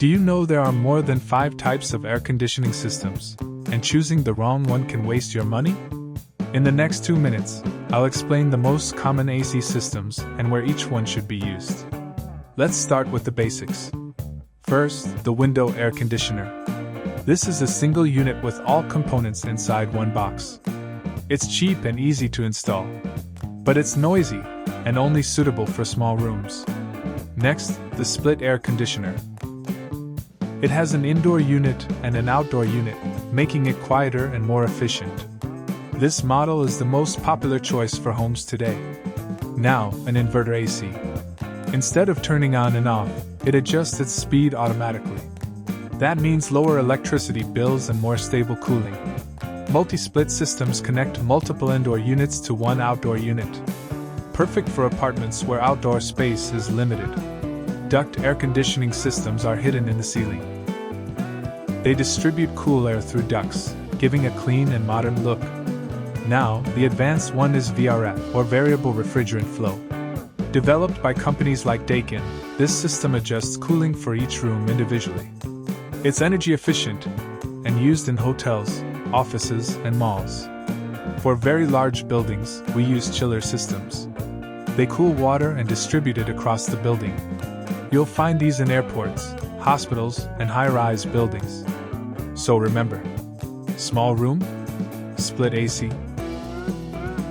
Do you know there are more than 5 types of air conditioning systems, and choosing the wrong one can waste your money? In the next 2 minutes, I'll explain the most common AC systems and where each one should be used. Let's start with the basics. First, the window air conditioner. This is a single unit with all components inside one box. It's cheap and easy to install, but it's noisy and only suitable for small rooms. Next, the split air conditioner. It has an indoor unit and an outdoor unit, making it quieter and more efficient. This model is the most popular choice for homes today. Now, an inverter AC. Instead of turning on and off, it adjusts its speed automatically. That means lower electricity bills and more stable cooling. Multi-split systems connect multiple indoor units to one outdoor unit. Perfect for apartments where outdoor space is limited. Duct air conditioning systems are hidden in the ceiling. They distribute cool air through ducts, giving a clean and modern look. Now, the advanced one is VRF, or variable refrigerant flow. Developed by companies like Daikin, this system adjusts cooling for each room individually. It's energy efficient and used in hotels, offices, and malls. For very large buildings, we use chiller systems. They cool water and distribute it across the building. You'll find these in airports, hospitals, and high-rise buildings. So remember, small room, split AC.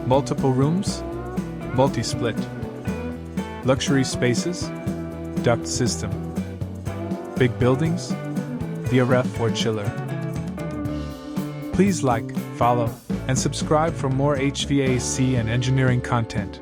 Multiple rooms, multi-split. Luxury spaces, duct system. Big buildings, VRF or chiller. Please like, follow, and subscribe for more HVAC and engineering content.